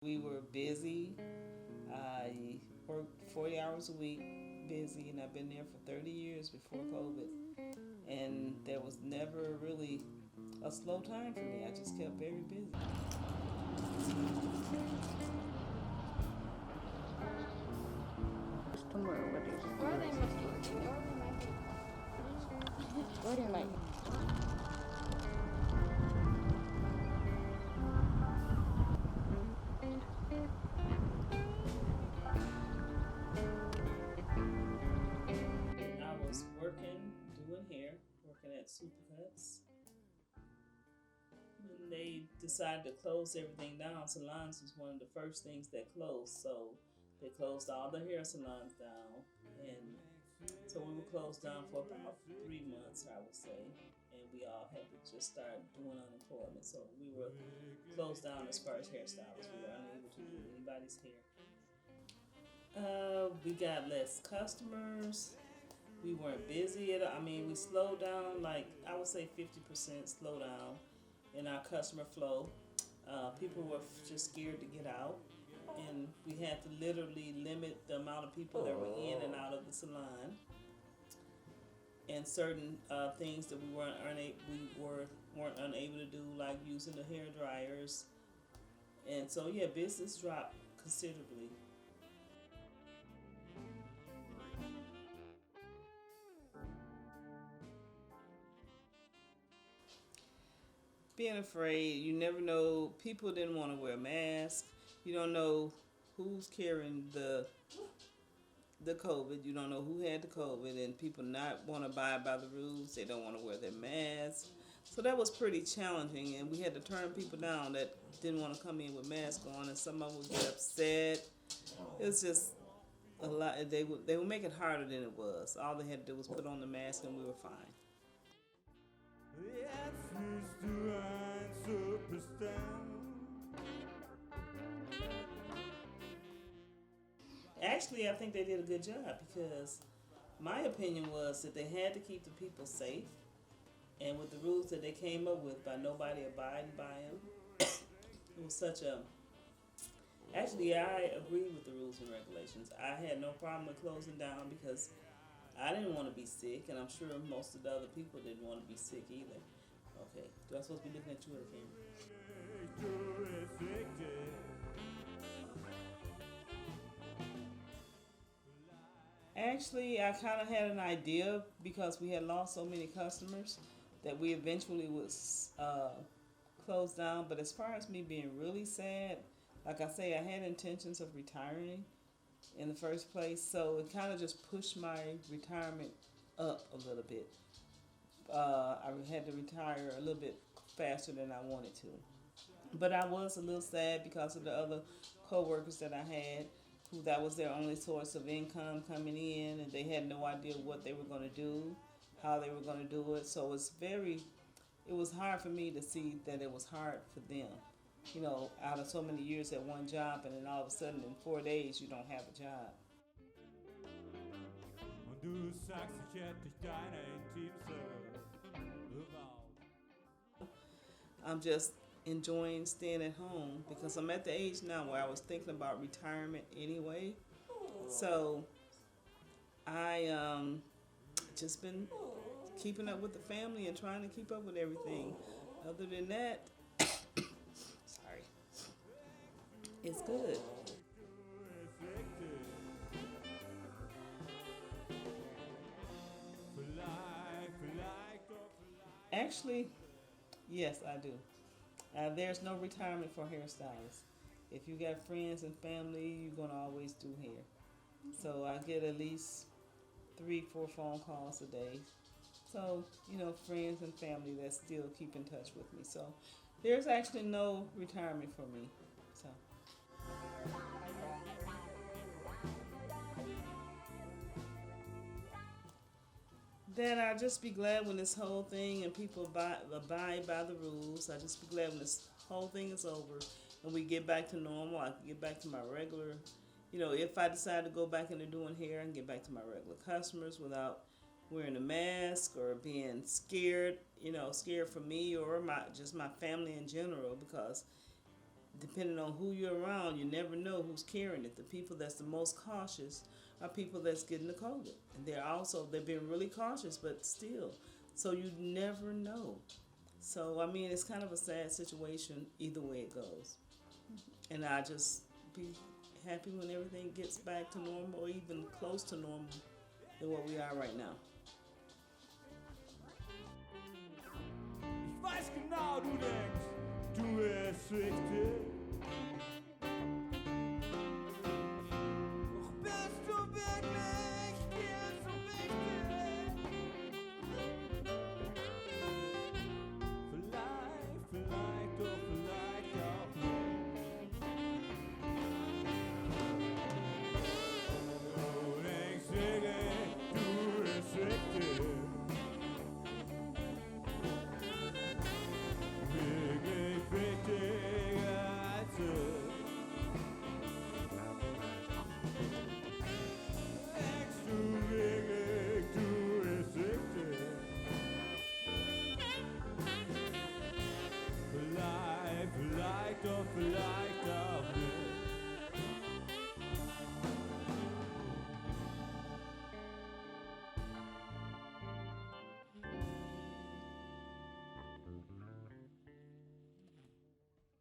We were busy. I worked 40 hours a week, busy, and I've been there for 30 years before COVID. And there was never really a slow time for me. I just kept very busy. Customer, what is it? Where are they must working? What do you like? I was working, doing hair, working at Supercuts. When they decided to close everything down, salons was one of the first things that closed. So they closed all the hair salons down, and so we were closed down for about 3 months, I would say, and we all had to just start doing unemployment. So we were closed down as far as hairstylists. We were unable to do anybody's hair. We got less customers. We weren't busy at all. I mean, we slowed down, like I would say 50% slow down in our customer flow. People were just scared to get out, and we had to literally limit the amount of people that were in and out of the salon. And certain things that we weren't unable to do, like using the hair dryers. And so yeah, business dropped considerably. Being afraid, you never know. People didn't want to wear masks. You don't know who's carrying the COVID. You don't know who had the COVID, and people not want to abide by the rules. They don't want to wear their masks. So that was pretty challenging, and we had to turn people down that didn't want to come in with masks on, and some of them would get upset. It was just a lot. They would make it harder than it was. All they had to do was put on the mask, and we were fine. Actually, I think they did a good job because my opinion was that they had to keep the people safe, and with the rules that they came up with, by nobody abiding by them, it was such a. Actually, I agree with the rules and regulations. I had no problem with closing down because I didn't want to be sick, and I'm sure most of the other people didn't want to be sick either. Okay, do I supposed to be looking at you or the camera? Actually, I kind of had an idea because we had lost so many customers that we eventually would close down. But as far as me being really sad, like I say, I had intentions of retiring in the first place, so it kind of just pushed my retirement up a little bit. I had to retire a little bit faster than I wanted to. But I was a little sad because of the other co-workers that I had who that was their only source of income coming in, and they had no idea what they were going to do, how they were going to do it. So it was hard for me to see that it was hard for them. You know, out of so many years at one job, and then all of a sudden in 4 days you don't have a job. I'm just enjoying staying at home because I'm at the age now where I was thinking about retirement anyway. So I just been keeping up with the family and trying to keep up with everything. Other than that, sorry, it's good. Actually, yes, I do. There's no retirement for hairstylists. If you got friends and family, you're gonna always do hair. So I get at least 3, 4 phone calls a day. So friends and family that still keep in touch with me. So there's actually no retirement for me. So. Then I'll just be glad when this whole thing and people abide by the rules. I just be glad when this whole thing is over and we get back to normal. I can get back to my regular, if I decide to go back into doing hair, I can get back to my regular customers without wearing a mask or being scared, scared for me or just my family in general, because depending on who you're around, you never know who's carrying it. The people that's the most cautious are people that's getting the COVID. And they've been really cautious, but still. So you never know. So, I mean, it's kind of a sad situation either way it goes. And I just be happy when everything gets back to normal or even close to normal than what we are right now. Ich weiß genau, du denkst, du wärst richtig. Doch bist du wirklich dir so wichtig? Vielleicht, doch vielleicht auch nicht. Du denkst wirklich, du bist richtig. Wirklich wichtiger als ich. Denkst du wirklich, du bist richtig? Vielleicht, doch vielleicht